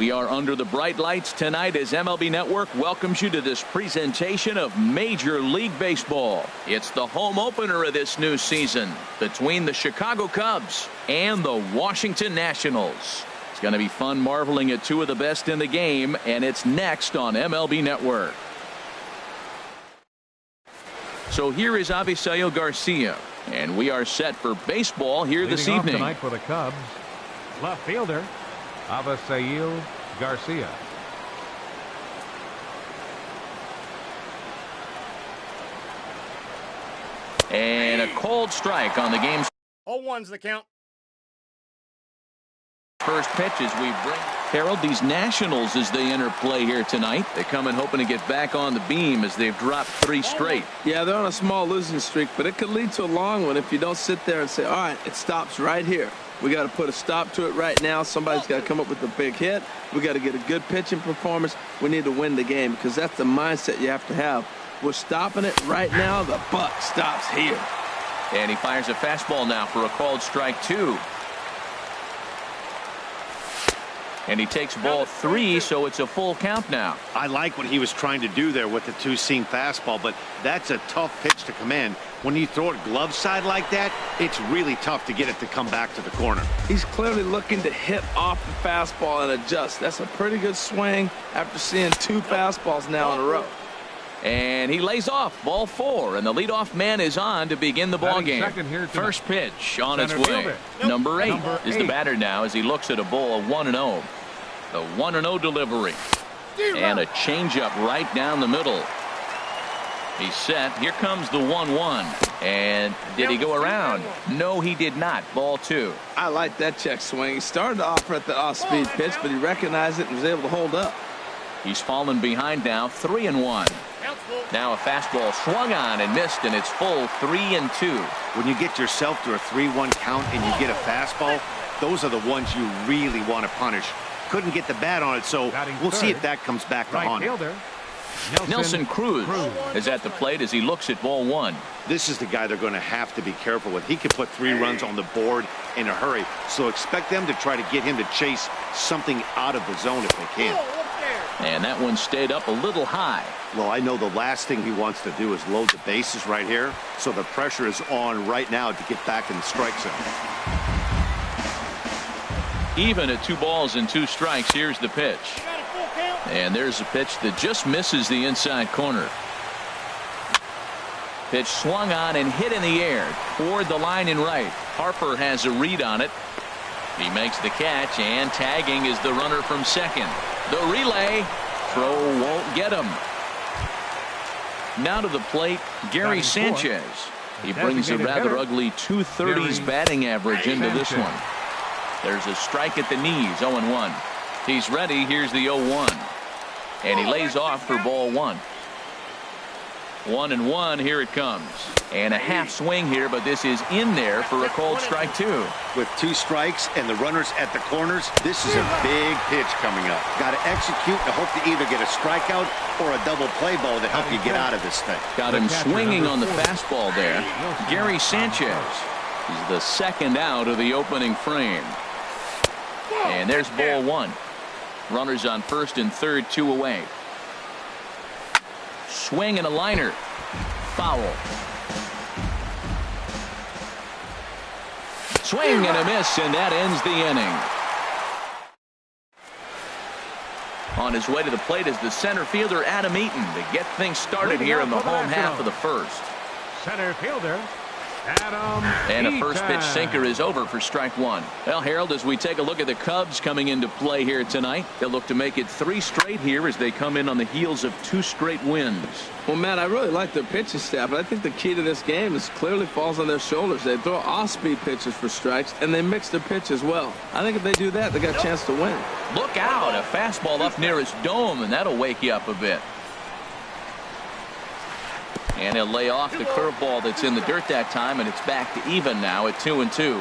We are under the bright lights tonight as MLB Network welcomes you to this presentation of Major League Baseball. It's the home opener of this new season between the Chicago Cubs and the Washington Nationals. It's going to be fun marveling at two of the best in the game, and it's next on MLB Network. So here is Avisail Garcia, and we are set for baseball here this evening. Tonight for the Cubs, left fielder Avisail Garcia. And a cold strike on the game's 0-1's the count. First pitch as we bring Harold, these Nationals as they enter play here tonight. They come in hoping to get back on the beam as they've dropped 3 straight. Yeah, they're on a small losing streak, but it could lead to a long one if you don't sit there and say, all right, it stops right here. We got to put a stop to it right now. Somebody's got to come up with a big hit. We got to get a good pitching performance. We need to win the game because that's the mindset you have to have. We're stopping it right now. The buck stops here. And he fires a fastball now for a called strike 2. And he takes ball 3, so it's a full count now. I like what he was trying to do there with the two-seam fastball, but that's a tough pitch to command. When you throw it glove side like that, it's really tough to get it to come back to the corner. He's clearly looking to hit off the fastball and adjust. That's a pretty good swing after seeing 2 fastballs now in a row. And he lays off ball 4, and the leadoff man is on to begin the ball game. First pitch on its way. Number 8 is the batter now as he looks at a ball 1-0. The 1-0 delivery. And a changeup right down the middle. He's set. Here comes the 1-1. And did he go around? No, he did not. Ball 2. I like that check swing. He started to offer at the off-speed pitch, but he recognized it and was able to hold up. He's fallen behind now, 3-1. Now a fastball swung on and missed, and it's full 3-2. When you get yourself to a 3-1 count and you get a fastball, those are the ones you really want to punish. Couldn't get the bat on it, so we'll see if that comes back to haunt him. Nelson Cruz is at the plate as he looks at ball 1. This is the guy they're going to have to be careful with. He could put 3 runs on the board in a hurry, so expect them to try to get him to chase something out of the zone if they can. And that one stayed up a little high. Well, I know the last thing he wants to do is load the bases right here, so the pressure is on right now to get back in the strike zone. Even at 2 balls and 2 strikes, here's the pitch. And there's a pitch that just misses the inside corner. Pitch swung on and hit in the air toward the line in right. Harper has a read on it. He makes the catch, and tagging is the runner from second. The relay throw won't get him. Now to the plate, Gary Sanchez. He brings a rather ugly 230s batting average into this one. There's a strike at the knees, 0-1. He's ready. Here's the 0-1. And he lays off for ball 1. 1-1. Here it comes. And a half swing here, but this is in there for a called strike 2. With 2 strikes and the runners at the corners, this is a big pitch coming up. Got to execute and hope to either get a strikeout or a double play ball to help you get out of this thing. Got him swinging on the fastball there. Gary Sanchez is the second out of the opening frame. And there's ball 1. Runners on first and third, 2 away. Swing and a liner. Foul. Swing and a miss, and that ends the inning. On his way to the plate is the center fielder Adam Eaton to get things started here in the home half of the first. Center fielder Adam And a first pitch Eaton. sinker is over for strike 1. Well, Harold, as we take a look at the Cubs coming into play here tonight, they'll look to make it 3 straight here as they come in on the heels of 2 straight wins. Well, Matt, I really like their pitching staff, but I think the key to this game is clearly falls on their shoulders. They throw off-speed pitches for strikes, and they mix their pitch as well. I think if they do that, they got a chance to win. Look out, a fastball up near his dome, and that'll wake you up a bit. And he'll lay off the curveball that's in the dirt that time, and it's back to even now at 2-2.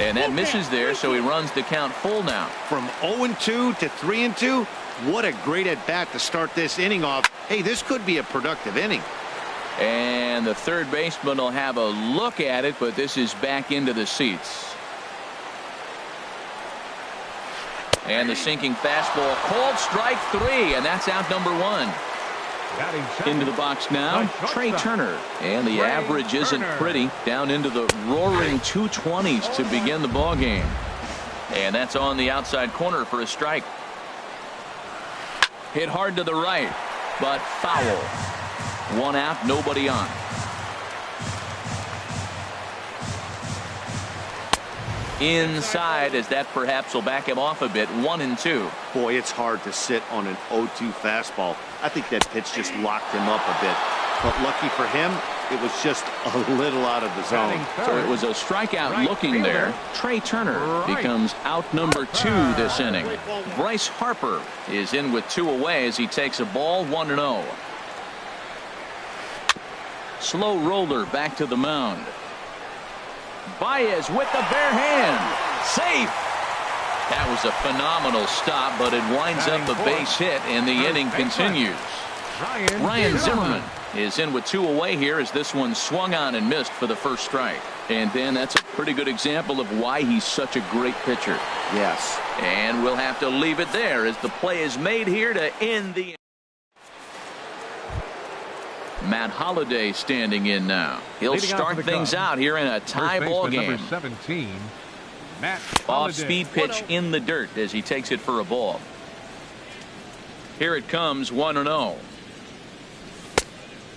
And that misses there, so he runs the count full now. From 0-2 to 3-2, what a great at-bat to start this inning off. Hey, this could be a productive inning. And the third baseman will have a look at it, but this is back into the seats. And the sinking fastball called strike 3, and that's out number 1. Into the box now, Trey Turner. And the average isn't pretty. Down into the roaring 220s to begin the ball game. And that's on the outside corner for a strike. Hit hard to the right, but foul. 1 out, nobody on. Inside, as that perhaps will back him off a bit. 1-2. Boy, it's hard to sit on an 0-2 fastball. I think that pitch just locked him up a bit. But lucky for him, it was just a little out of the zone. So it was a strikeout looking there. Trey Turner becomes out number 2 this inning. Bryce Harper is in with 2 away as he takes a ball. 1-0. Slow roller back to the mound. Baez with the bare hand. Safe. That was a phenomenal stop, but it winds up a base hit, and the inning continues. Ryan Zimmerman is in with 2 away here as this one swung on and missed for the first strike. And then that's a pretty good example of why he's such a great pitcher. Yes. And we'll have to leave it there as the play is made here to end the. Matt Holliday standing in now. He'll start things out here in a tie ball game. Number 17, Matt Off-speed pitch in the dirt as he takes it for a ball. Here it comes, 1-0.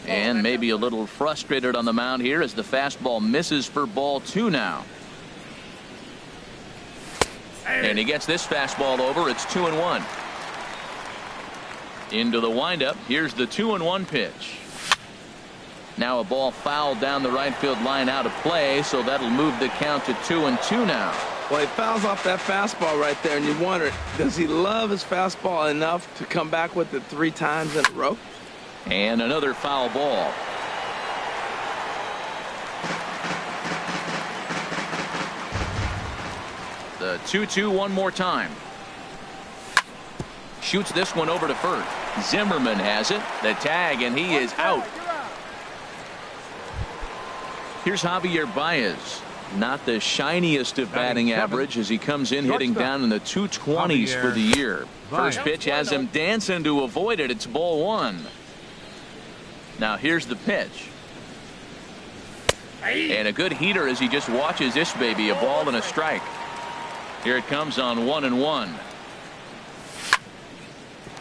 And maybe a little frustrated on the mound here as the fastball misses for ball 2 now. And he gets this fastball over. It's 2-1. Into the windup. Here's the 2-1 pitch. Now a ball fouled down the right field line out of play, so that'll move the count to 2-2 now. Well, he fouls off that fastball right there, and you wonder, does he love his fastball enough to come back with it 3 times in a row? And another foul ball. The 2-2 one more time. Shoots this one over to first. Zimmerman has it. The tag, and he is out. Here's Javier Baez. Not the shiniest of batting average as he comes in hitting down in the 220s for the year. First pitch has him dancing to avoid it. It's ball 1. Now here's the pitch. And a good heater as he just watches this baby. A ball and a strike. Here it comes on 1-1.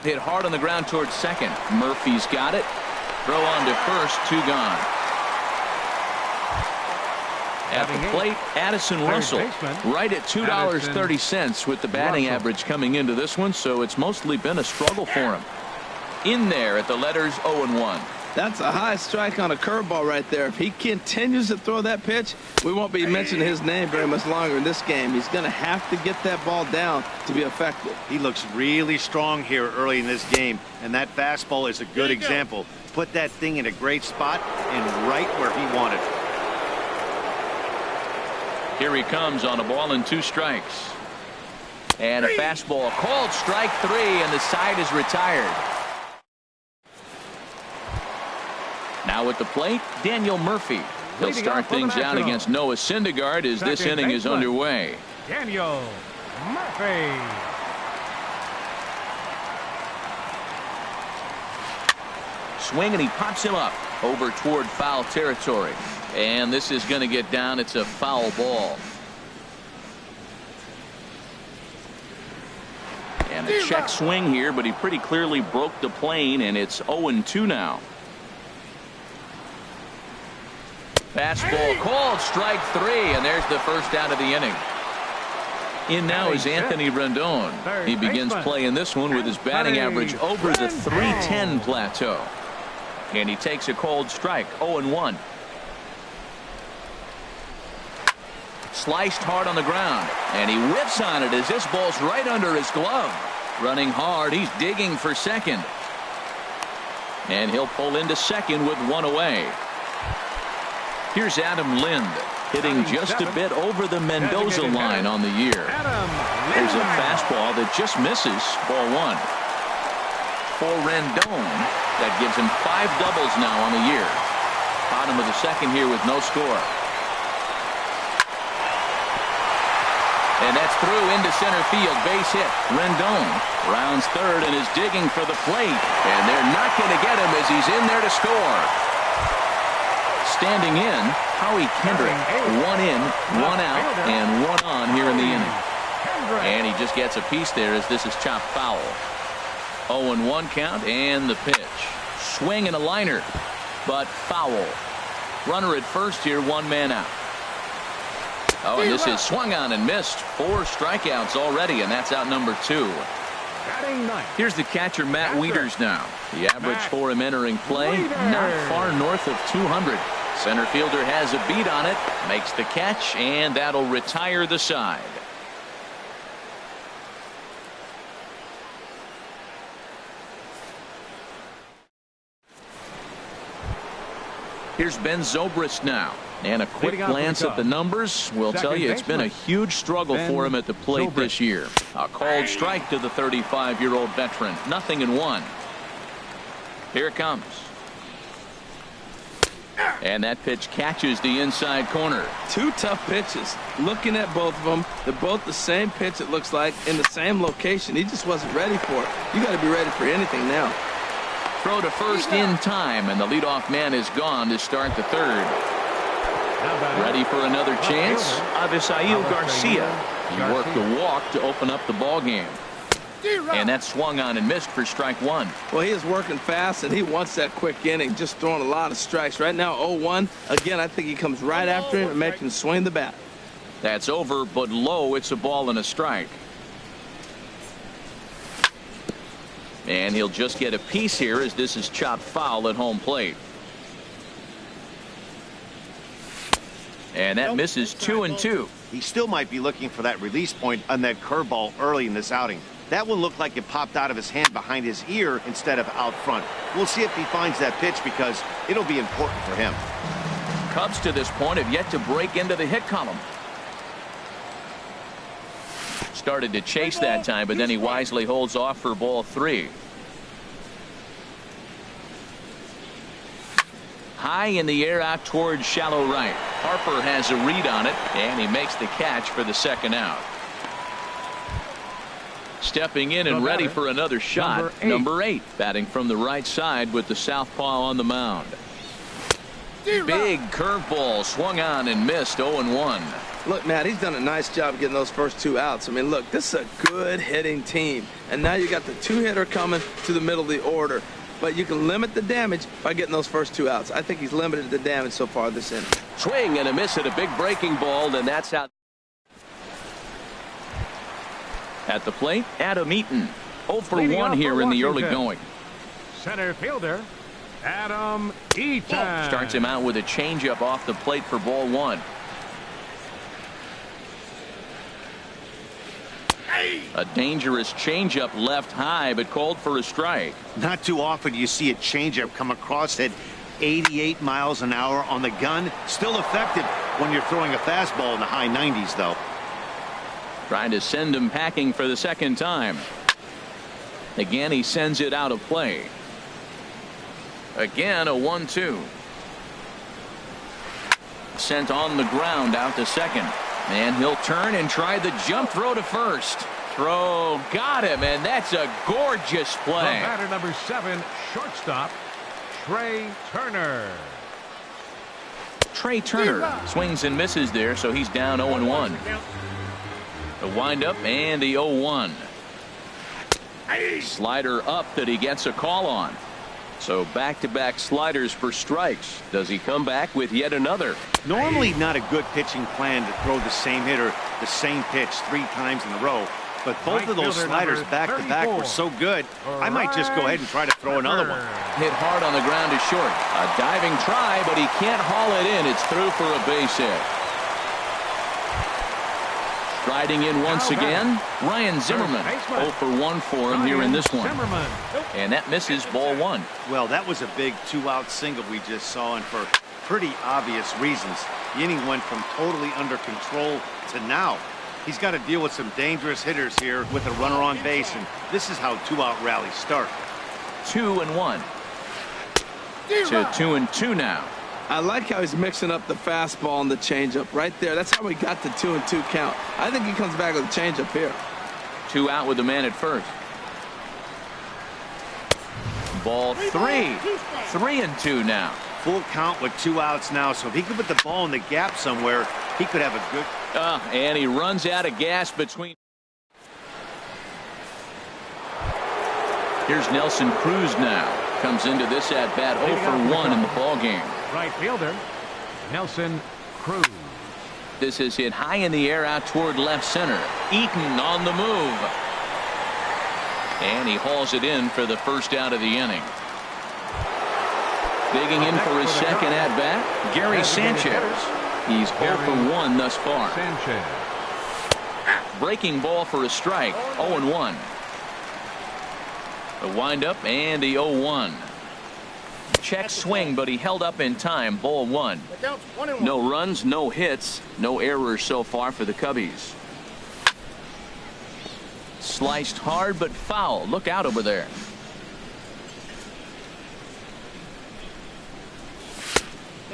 Hit hard on the ground towards second. Murphy's got it. Throw on to first. 2 gone. At the plate, Addison Russell right at $2.30 with the batting average coming into this one, so it's mostly been a struggle for him. In there at the letters 0-1. That's a high strike on a curveball right there. If he continues to throw that pitch, we won't be mentioning his name very much longer in this game. He's going to have to get that ball down to be effective. He looks really strong here early in this game, and that fastball is a good example. Put that thing in a great spot and right where he wanted it. Here he comes on a ball and 2 strikes. And a fastball called strike 3, and the side is retired. Now at the plate, Daniel Murphy. He'll start things out against Noah Syndergaard as this inning is underway. Daniel Murphy. Swing, and he pops him up over toward foul territory. And this is going to get down. It's a foul ball. And a check swing here, but he pretty clearly broke the plane, and it's 0-2 now. Fastball called strike 3, and there's the first out of the inning. In now is Anthony Rendon. He begins playing this one with his batting average over the .310 plateau. And he takes a cold strike. 0-1. Sliced hard on the ground, and he whips on it as this ball's right under his glove. Running hard, he's digging for second. And he'll pull into second with 1 away. Here's Adam Lind, hitting just a bit over the Mendoza line on the year. There's a fastball that just misses, ball 1. For Rendon, that gives him 5 doubles now on the year. Bottom of the second here with no score. And that's through into center field. Base hit. Rendon rounds third and is digging for the plate. And they're not going to get him as he's in there to score. Standing in, Howie Kendrick. 1 in, 1 out, and 1 on here in the inning. And he just gets a piece there as this is chopped foul. 0-1 count and the pitch. Swing and a liner, but foul. Runner at first here, 1 man out. Oh, and this is swung on and missed. 4 strikeouts already, and that's out number 2. Here's the catcher, Matt Wieters now. The average for him entering play, not far north of 200. Center fielder has a beat on it, makes the catch, and that'll retire the side. Here's Ben Zobrist now. And a quick glance at the numbers will tell you it's been a huge struggle for him at the plate this year. A called strike to the 35-year-old veteran. 0-1. Here it comes. And that pitch catches the inside corner. 2 tough pitches. Looking at both of them, they're both the same pitch, it looks like, in the same location. He just wasn't ready for it. You got to be ready for anything now. Throw to first in time, and the leadoff man is gone to start the third. Ready for another chance? Avisail Garcia. He worked a walk to open up the ball game. And that swung on and missed for strike 1. Well, he is working fast, and he wants that quick inning, just throwing a lot of strikes. Right now, 0-1. Again, I think he comes right after him and makes him swing the bat. That's over, but low. It's a ball and a strike. And he'll just get a piece here as this is chopped foul at home plate. And that misses 2-2. He still might be looking for that release point on that curveball early in this outing. That one looked like it popped out of his hand behind his ear instead of out front. We'll see if he finds that pitch because it'll be important for him. Cubs to this point have yet to break into the hit column. Started to chase that time, but then he wisely holds off for ball 3. High in the air out towards shallow right. Harper has a read on it, and he makes the catch for the second out. Stepping in and ready for another shot, number 8, batting from the right side with the southpaw on the mound. Big curveball swung on and missed. 0-1. Look, Matt, he's done a nice job getting those first 2 outs. I mean, look, this is a good hitting team. And now you got the 2-hitter coming to the middle of the order. But you can limit the damage by getting those first 2 outs. I think he's limited the damage so far this inning. Swing and a miss at a big breaking ball, and that's out. At the plate, Adam Eaton. 0 for 1 here in the early going. Center fielder, Adam Eaton. Starts him out with a changeup off the plate for ball 1. A dangerous changeup left high, but called for a strike. Not too often you see a changeup come across at 88 miles an hour on the gun. Still effective when you're throwing a fastball in the high 90s, though. Trying to send him packing for the second time. Again, he sends it out of play. Again, a 1-2. Sent on the ground out to second. And he'll turn and try the jump throw to first. Throw got him, and that's a gorgeous play. The batter number 7, shortstop, Trey Turner. Trey Turner swings and misses there, so he's down 0-1. The windup and the 0-1. Slider up that he gets a call on. So back-to-back sliders for strikes. Does he come back with yet another? Normally not a good pitching plan to throw the same hitter the same pitch 3 times in a row. But both of those sliders back-to-back were so good, I might just go ahead and try to throw another one. Hit hard on the ground to short. A diving try, but he can't haul it in. It's through for a base hit. Striding in once again, Ryan Zimmerman. 0 for 1 for him here in this one. And that misses ball 1. Well, that was a big 2-out single we just saw, and for pretty obvious reasons. The inning went from totally under control to now. He's got to deal with some dangerous hitters here with a runner on base, and this is how 2-out rallies start. 2-1. To 2-2 now. I like how he's mixing up the fastball and the changeup right there. That's how we got the 2-2 count. I think he comes back with a changeup here. 2 out with the man at first. Ball 3. 3-2 now. Full count with 2 outs now, so if he could put the ball in the gap somewhere, he could have a good... And he runs out of gas between... Here's Nelson Cruz now. Comes into this at-bat 0 for 1 in the ballgame. Right fielder, Nelson Cruz. This is hit high in the air out toward left center. Eaton on the move. And he hauls it in for the first out of the inning. Digging in for his second at-bat, Gary Sanchez. He's 0 for 1 thus far. Sanchez. Breaking ball for a strike, 0-1. The windup and the 0-1. Check swing, but he held up in time. Ball 1. No runs, no hits, no errors so far for the Cubbies. Sliced hard but foul. Look out over there.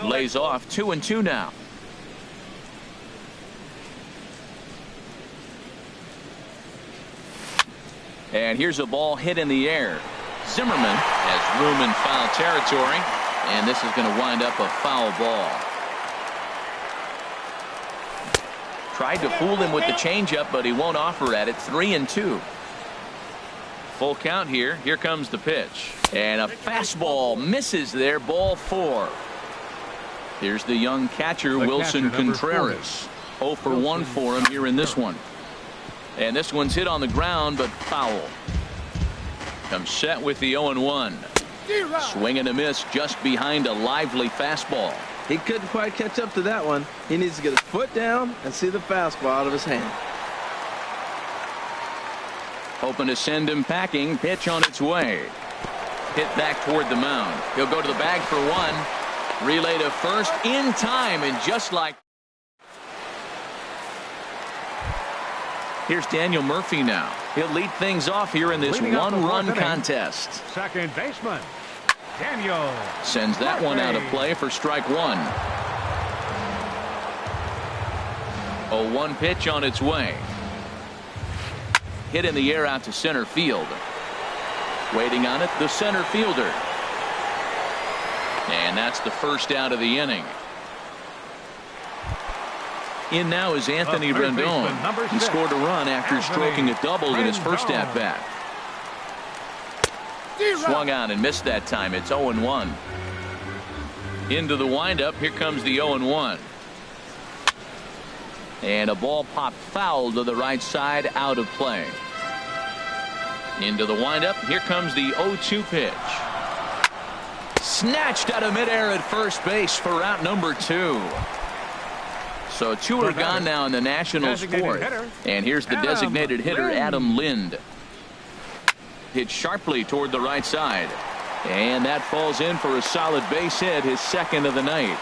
Lays off 2-2 now. And here's a ball hit in the air. Zimmerman has room in foul territory, and this is going to wind up a foul ball. Tried to fool him with the changeup, but he won't offer at it. 3-2. Full count here. Here comes the pitch. And a fastball misses there. Ball 4. Here's the young catcher, Wilson Contreras. 0 for 1 for him here in this one. And this one's hit on the ground, but foul. Comes set with the 0-1. Swing and a miss just behind a lively fastball. He couldn't quite catch up to that one. He needs to get his foot down and see the fastball out of his hand. Hoping to send him packing. Pitch on its way. Hit back toward the mound. He'll go to the bag for 1. Relay to first in time, and just like... Here's Daniel Murphy now. He'll lead things off here in this one-run contest. Second baseman, Daniel. Sends that one out of play for strike 1. 0-1 pitch on its way. Hit in the air out to center field. Waiting on it, the center fielder. And that's the first out of the inning. In now is Anthony Rendon. He scored a run after stroking a double in his first at-bat. Swung on and missed that time. It's 0-1. Into the windup. Here comes the 0-1. And a ball popped foul to the right side, out of play. Into the windup. Here comes the 0-2 pitch. Snatched out of midair at first base for out number 2. So 2 are gone now in the Nationals' fourth. And here's the designated hitter, Adam Lind. Hit sharply toward the right side. And that falls in for a solid base hit, his second of the night.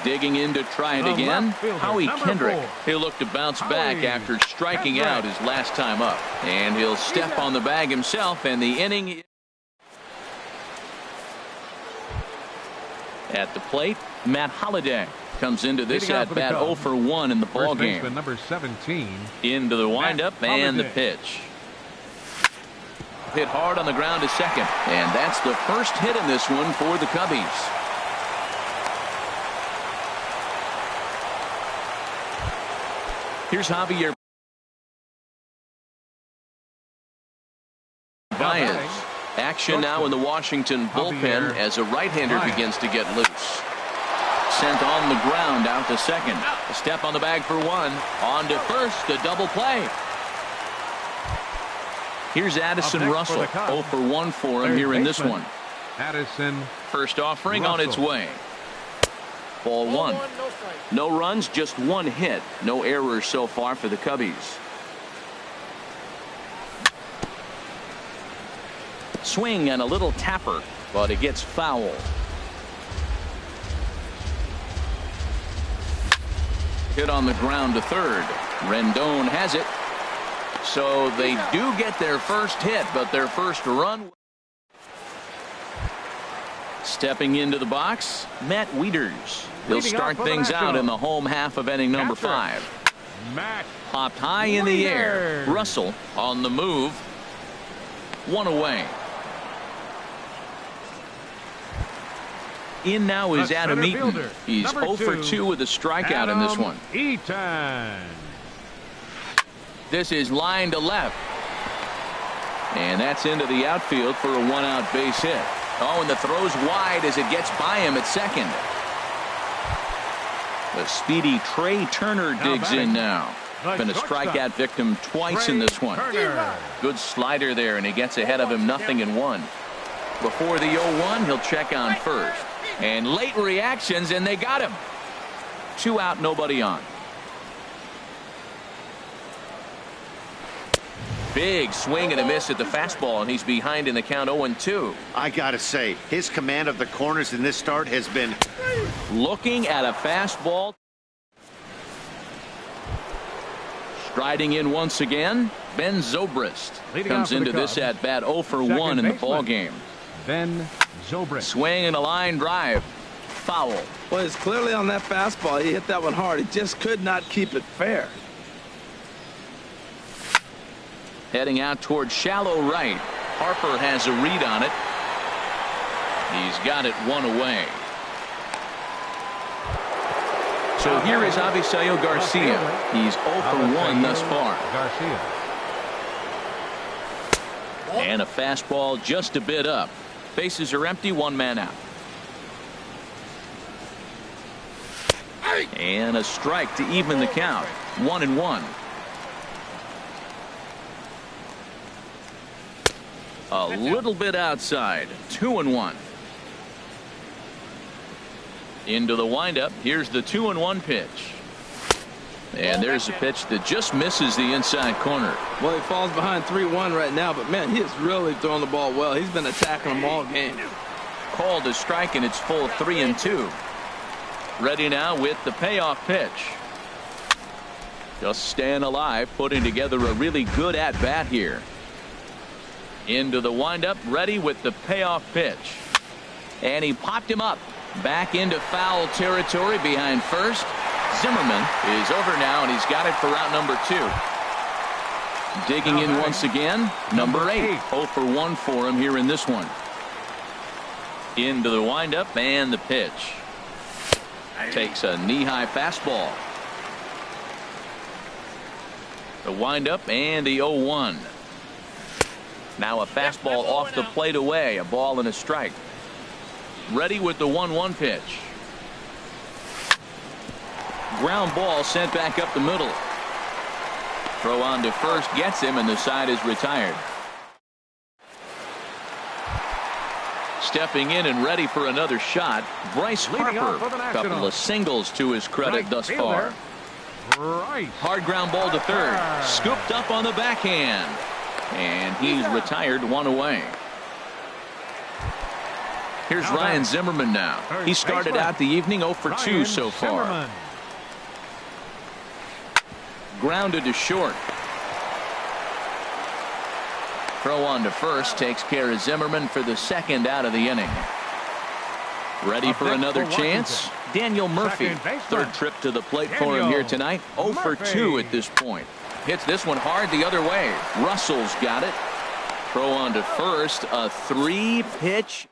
Digging in to try it again, Howie Kendrick. He'll look to bounce back after striking out his last time up. And he'll step on the bag himself, and the inning... At the plate, Matt Holliday comes into this at-bat 0 for 1 in the ballgame. Number 17. Into the windup and the pitch. Hit hard on the ground to second. And that's the first hit in this one for the Cubbies. Here's Javier Baez. Action now in the Washington bullpen as a right-hander begins to get loose. Sent on the ground out to second. A step on the bag for 1. On to first, a double play. Here's Addison Russell. 0 for 1 for him here in this one. Addison. First offering on its way. Ball 1. No runs, just 1 hit. No errors so far for the Cubbies. Swing and a little tapper, but it gets foul. Hit on the ground to third. Rendon has it. So they do get their first hit, but their first run. Stepping into the box, Matt Wieters. He'll start things out in the home half of inning number 5. Popped high in the air. Russell on the move. 1 away. In now is Adam Eaton. He's 0 for 2 with a strikeout in this one. This is line to left. And that's into the outfield for a 1-out base hit. Oh, and the throw's wide as it gets by him at second. The speedy Trey Turner digs in now. Been a strikeout victim twice in this one. Good slider there, and he gets ahead of him 0-1. Before the 0-1, he'll check on first. And late reactions, and they got him. 2 out, nobody on. Big swing and a miss at the fastball, and he's behind in the count 0-2. I gotta say, his command of the corners in this start has been... Looking at a fastball. Striding in once again, Ben Zobrist comes into this at bat 0 for 1 in the ball game. Ben Zobrist. Swing and a line drive. Foul. Well, it's clearly on that fastball. He hit that one hard. He just could not keep it fair. Heading out toward shallow right. Harper has a read on it. He's got it 1 away. So here is Avisail Garcia. He's 0 for 1 thus far. And a fastball just a bit up. Bases are empty, 1 man out. And a strike to even the count. 1-1. A little bit outside. 2-1. Into the windup. Here's the 2-1 pitch. And there's a pitch that just misses the inside corner. Well, he falls behind 3-1 right now, but man, he is really throwing the ball well. He's been attacking them all game. Called a strike, and it's full 3-2. Ready now with the payoff pitch. Just staying alive, putting together a really good at bat here. Into the windup, ready with the payoff pitch. And he popped him up. Back into foul territory behind first. Zimmerman is over now, and he's got it for out number 2. Digging in once again, number 8. 0 for 1 for him here in this one. Into the windup and the pitch. Takes a knee-high fastball. The windup and the 0-1. Now a fastball off the plate away. A ball and a strike. Ready with the 1-1 pitch. Ground ball sent back up the middle. Throw on to first gets him, and the side is retired. Stepping in and ready for another shot, Bryce Harper. Couple of singles to his credit thus far. Hard ground ball to third. Scooped up on the backhand. And he's retired 1 away. Here's Ryan Zimmerman now. He started out the evening 0 for 2 so far. Grounded to short. Throw on to first takes care of Zimmerman for the 2nd out of the inning. Ready for another chance? Daniel Murphy. 3rd trip to the plate for him here tonight. 0 for 2 at this point. Hits this one hard the other way. Russell's got it. Throw on to first. A 3-pitch.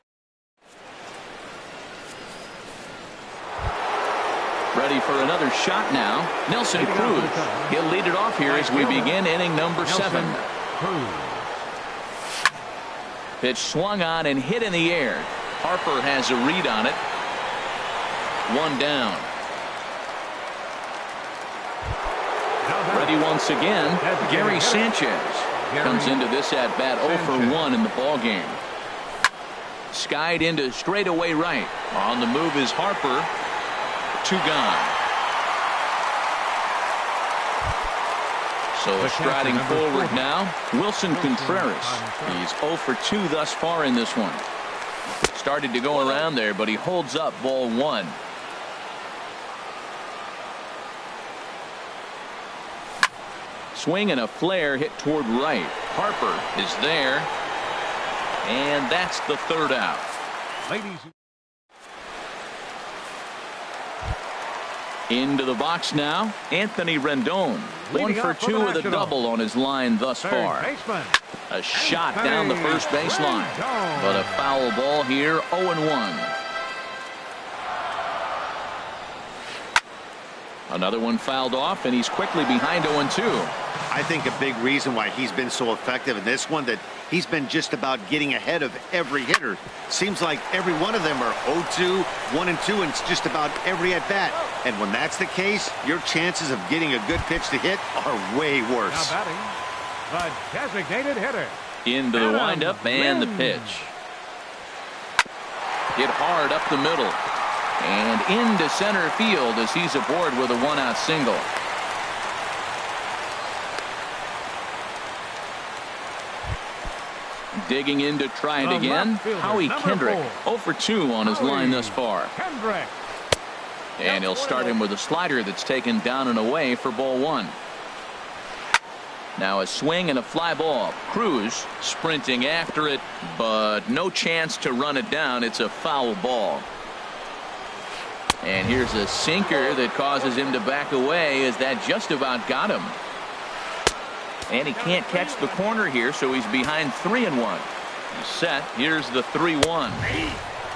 Ready for another shot now. Nelson Cruz. He'll lead it off here as we begin inning number 7. Pitch swung on and hit in the air. Harper has a read on it. 1 down. Ready once again. Gary Sanchez comes into this at bat 0 for 1 in the ball game. Skied into straightaway right. On the move is Harper. 2 gone. So striding forward now, Wilson Contreras. He's 0 for 2 thus far in this one. Started to go around there, but he holds up ball 1. Swing and a flare hit toward right. Harper is there. And that's the 3rd out. Into the box now, Anthony Rendon. 1 for 2 with a double on his line thus far. A shot down the first baseline, but a foul ball here, 0-1. Another one fouled off, and he's quickly behind 0-2. I think a big reason why he's been so effective in this one, that he's been just about getting ahead of every hitter. Seems like every one of them are 0-2, 1-2, and it's just about every at-bat. And when that's the case, your chances of getting a good pitch to hit are way worse. Now batting, the designated hitter. Into the windup and the pitch. Hit hard up the middle. And into center field as he's aboard with a one-out single. Digging in to try it again. Howie Kendrick, 0 for 2 on his line thus far. And he'll start him with a slider that's taken down and away for ball 1. Now a swing and a fly ball. Cruz sprinting after it, but no chance to run it down. It's a foul ball. And here's a sinker that causes him to back away, as that just about got him. And he can't catch the corner here, so he's behind 3-1. He's set. Here's the 3-1.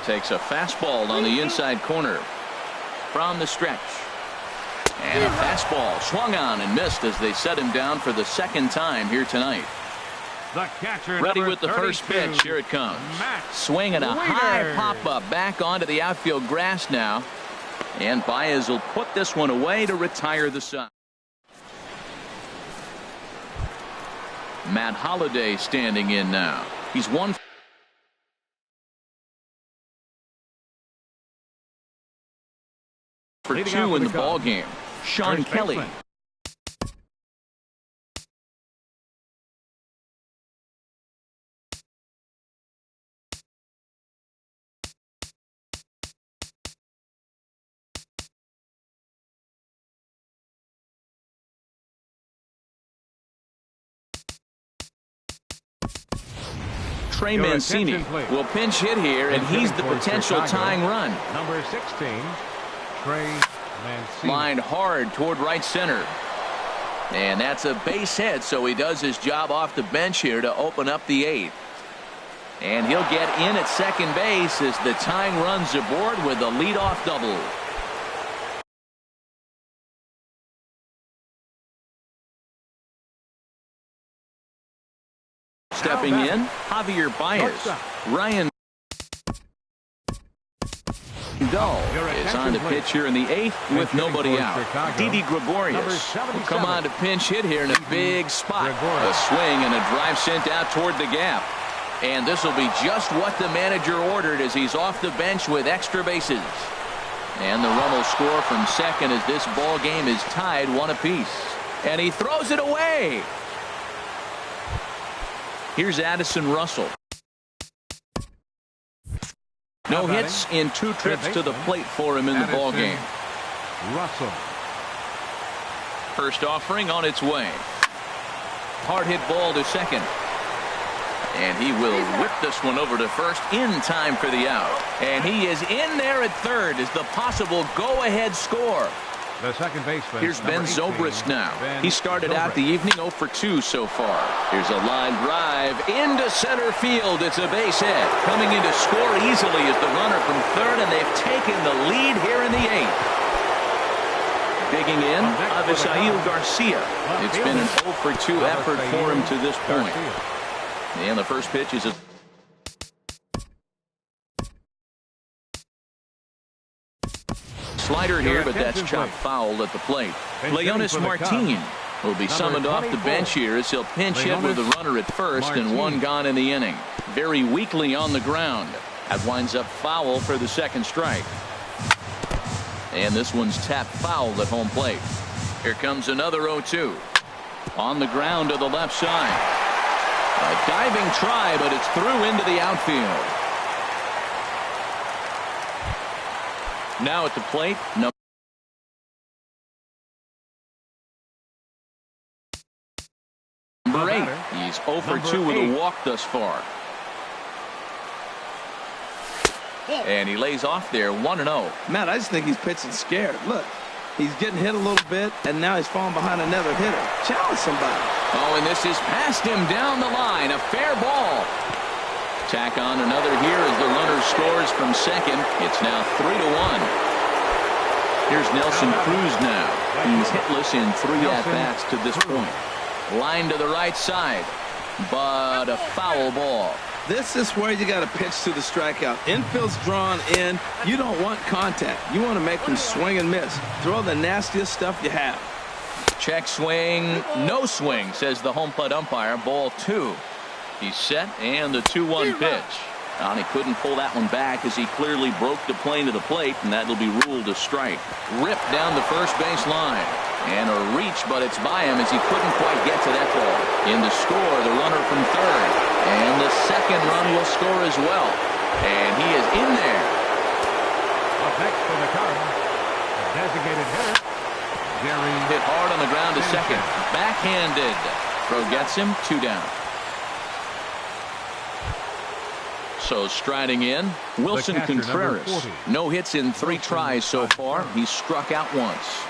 Takes a fastball on the inside corner from the stretch. And a fastball swung on and missed as they set him down for the second time here tonight. The catcher, ready with the first pitch. Here it comes. Swinging a high pop-up back onto the outfield grass now. And Baez will put this one away to retire the side. Matt Holliday standing in now. He's 1 for 2 in the ball game. Sean Kelly. Trey Mancini will pinch hit here, and he's the potential tying run. Number 16, Trey Mancini. Lined hard toward right center. And that's a base hit, so he does his job off the bench here to open up the 8th. And he'll get in at second base as the tying run's aboard with a leadoff double. Stepping in, Javier Baez. Ryan Dull is on to pitch here in the 8th with nobody out. Didi Gregorius will come on to pinch hit here in a big spot. A swing and a drive sent out toward the gap. And this will be just what the manager ordered as he's off the bench with extra bases. And the run will score from second as this ball game is tied 1 apiece. And he throws it away. Here's Addison Russell. No hits in 2 trips to the plate for him in the ball game. Russell. First offering on its way. Hard hit ball to second. And he will whip this one over to first in time for the out. And he is in there at third as the possible go-ahead score. The second baseman. Here's Ben Zobrist now. He started out the evening 0 for 2 so far. Here's a line drive into center field. It's a base hit. Coming in to score easily is the runner from third, and they've taken the lead here in the 8th. Digging in, Avisail Garcia. It's been an 0 for 2 effort for him to this point. And the first pitch is a slider here, but that's chopped foul at the plate. Leonis Martin will be summoned off the bench here as he'll pinch hit with the runner at first and 1 gone in the inning. Very weakly on the ground. That winds up foul for the second strike. And this one's tapped foul at home plate. Here comes another 0-2. On the ground to the left side. A diving try, but it's through into the outfield. Now at the plate, number 8. He's 0 for 2 with a walk thus far. And he lays off there 1-0. Matt, I just think he's pitching scared. Look, He's getting hit a little bit, and now he's falling behind another hitter. Challenge somebody. Oh, and this is past him down the line. A fair ball. Tack on another here as the runner scores from second. It's now 3-1. Here's Nelson Cruz now. He's hitless in 3 at-bats to this point. Line to the right side, but a foul ball. This is where you got to pitch to the strikeout. Infield's drawn in. You don't want contact. You want to make them swing and miss. Throw the nastiest stuff you have. Check swing, no swing, says the home plate umpire. Ball 2. He's set, and the 2-1 pitch. And he couldn't pull that one back as he clearly broke the plane to the plate, and that'll be ruled a strike. Ripped down the first base line. And a reach, but it's by him as he couldn't quite get to that ball. In the score, the runner from third. And the second run will score as well. And he is in there. Up next for the Cubs, the designated hitter, Jerry. Hit hard on the ground to second. Backhanded. Throw gets him, 2 down. So striding in, Wilson Contreras. No hits in 3 tries so far. He's struck out once.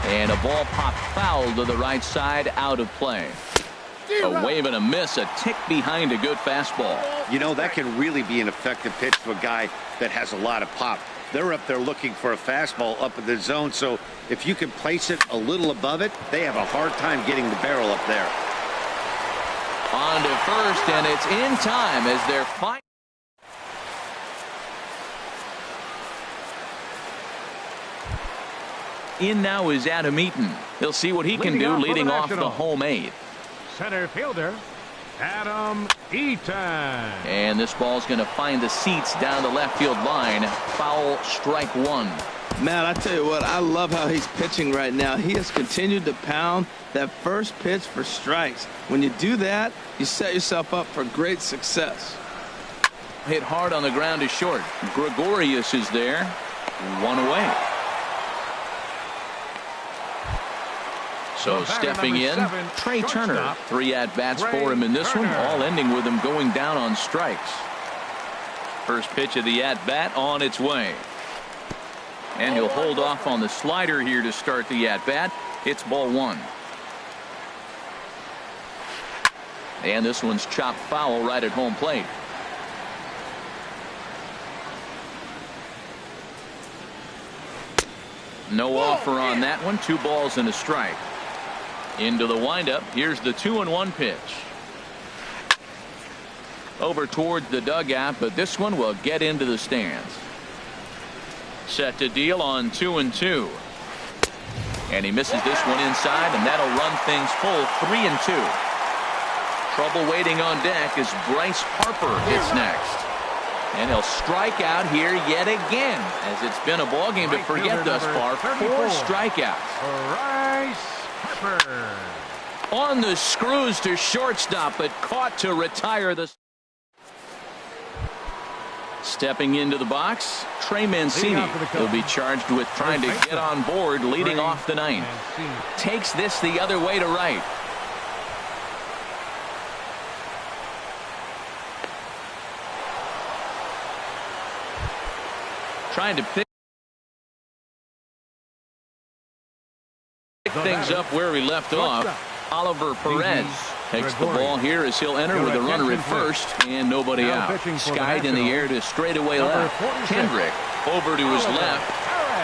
And a ball popped foul to the right side, out of play. A wave and a miss, a tick behind a good fastball. You know, that can really be an effective pitch to a guy that has a lot of pop. They're up there looking for a fastball up in the zone, so if you can place it a little above it, they have a hard time getting the barrel up there. On to first, and it's in time as they're fighting. In now is Adam Eaton. He'll see what he can do leading off the home 8th. Center fielder, Adam Eaton. And this ball's going to find the seats down the left field line. Foul, strike 1. Matt, I tell you what, I love how he's pitching right now. He has continued to pound that first pitch for strikes. When you do that, you set yourself up for great success. Hit hard on the ground to short. Gregorius is there. 1 away. So stepping in, Trey Turner. 3 at-bats for him in this one, all ending with him going down on strikes. First pitch of the at-bat on its way. And he'll hold off on the slider here to start the at-bat. It's ball 1. And this one's chopped foul right at home plate. No offer on that one. 2 balls and a strike. Into the windup. Here's the 2-1 pitch. Over towards the dugout, but this one will get into the stands. Set to deal on 2-2. And he misses this one inside, and that'll run things full 3-2. Trouble waiting on deck as Bryce Harper hits next. And he'll strike out here yet again, as it's been a ball game to forget thus far. 4 strikeouts. Bryce Harper. On the screws to shortstop, but caught to retire the. Stepping into the box, Trey Mancini. He'll be charged with trying to get on board, leading off the 9th. Takes this the other way to right. Trying to pick things up where he left off. Oliver Perez takes the ball here as he'll enter with a runner at first and nobody out. Skied in the air to straightaway left. Kendrick over to his left.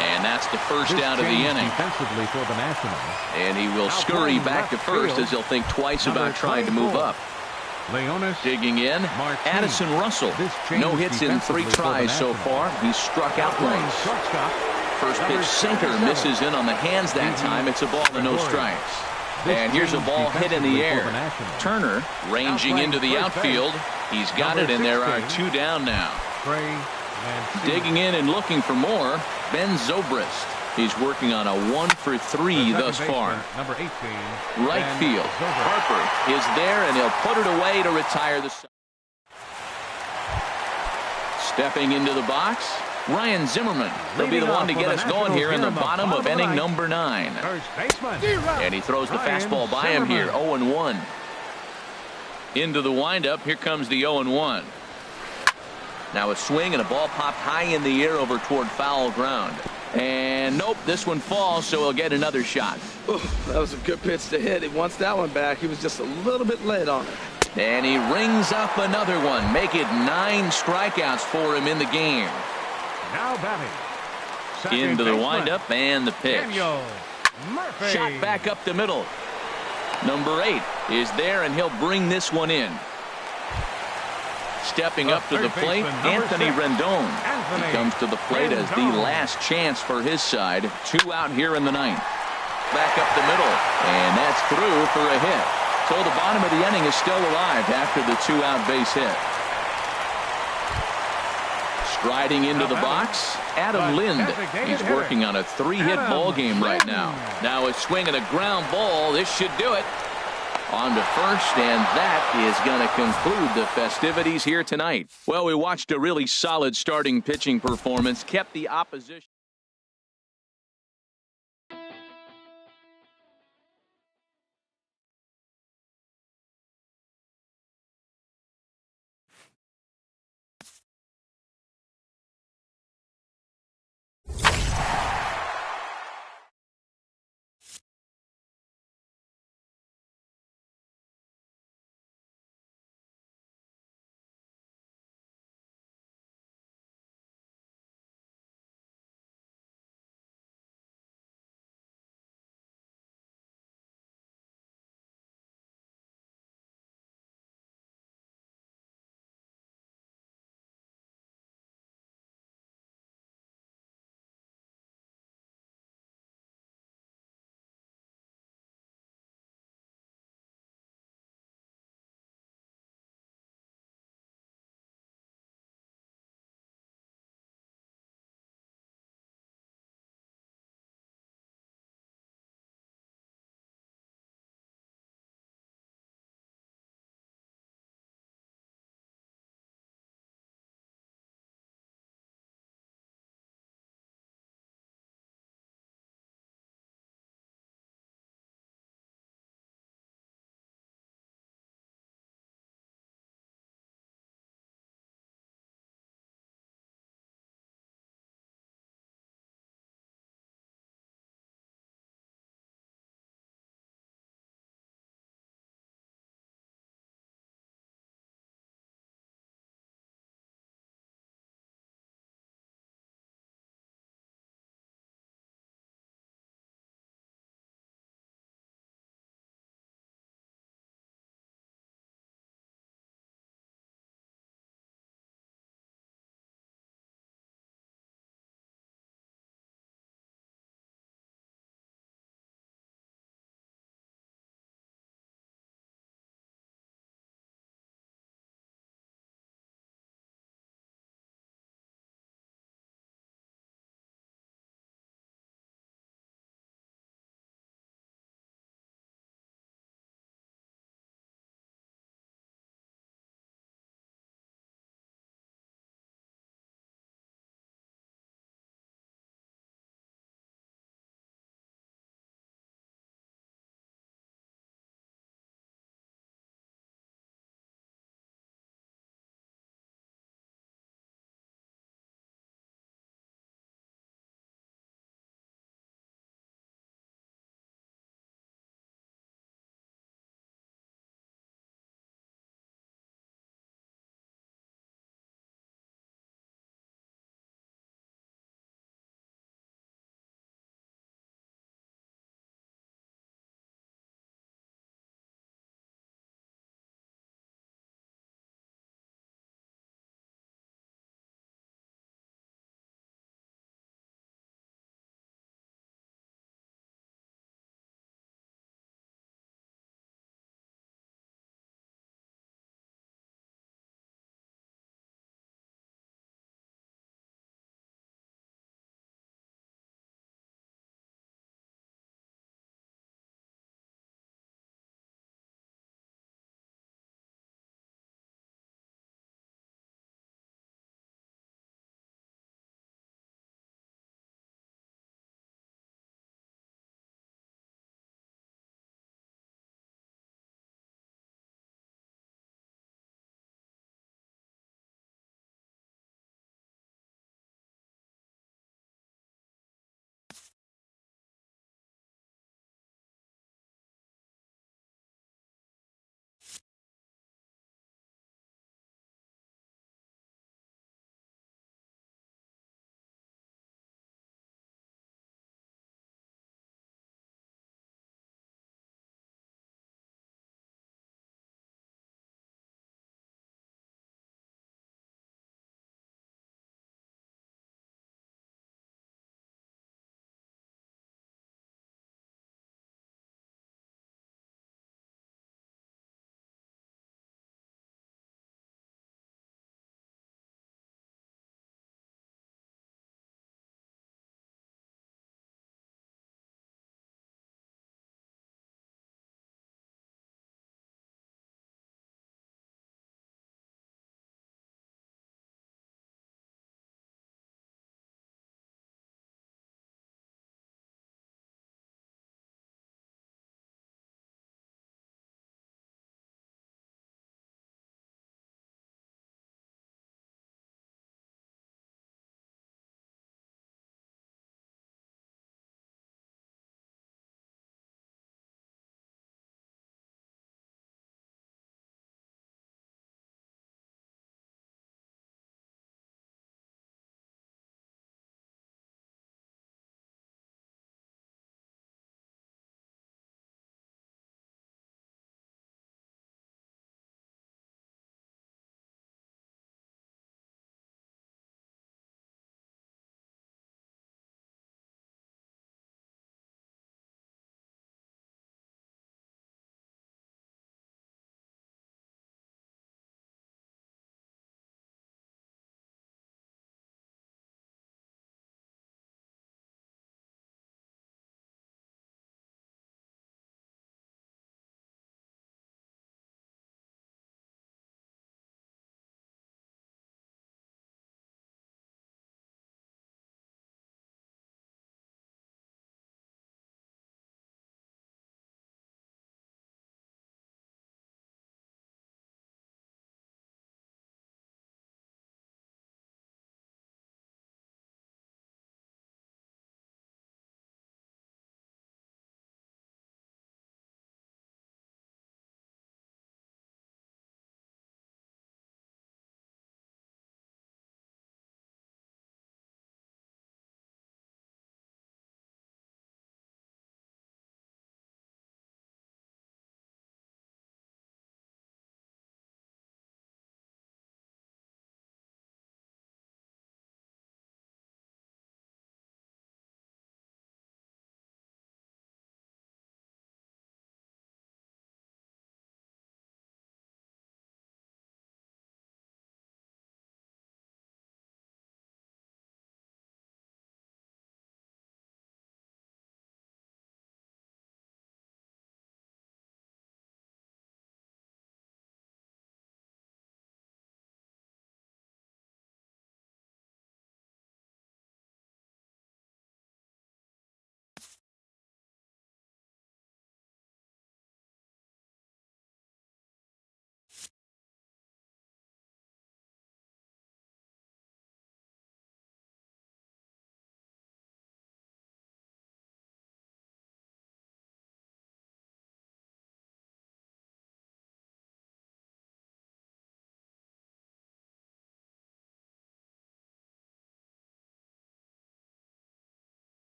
And that's the first out of the inning. And he will scurry back to first as he'll think twice about trying to move up. Digging in, Addison Russell. No hits in 3 tries so far. He's struck out once. First pitch sinker misses in on the hands that time. It's a ball and no strikes. And here's a ball hit in the air. Turner ranging into the outfield. He's got it, and there are 2 down now. Digging in and looking for more, Ben Zobrist. He's working on a 1-for-3 thus far. Right field. Harper is there, and he'll put it away to retire the. Stepping into the box, Ryan Zimmerman. He'll be the one to get us going here in the bottom of inning number 9. And he throws the fastball by him here. 0-1. Into the windup. Here comes the 0-1. Now a swing and a ball popped high in the air over toward foul ground. And nope, this one falls, so he'll get another shot. Oh, that was a good pitch to hit. He wants that one back. He was just a little bit late on it. And he rings up another one. Make it 9 strikeouts for him in the game. Now batting. Second Into the baseman, windup and the pitch. Daniel Murphy. Shot back up the middle. Number 8 is there, and he'll bring this one in. Stepping up to the plate, Anthony Rendon. He comes to the plate as the last chance for his side. 2 out here in the 9th. Back up the middle, and that's through for a hit. So the bottom of the inning is still alive after the 2-out base hit. Striding into the box, Adam Lind. He's working on a 3-hit ball game right now. Now a swing and a ground ball. This should do it. On to first, and that is going to conclude the festivities here tonight. Well, we watched a really solid starting pitching performance, kept the opposition.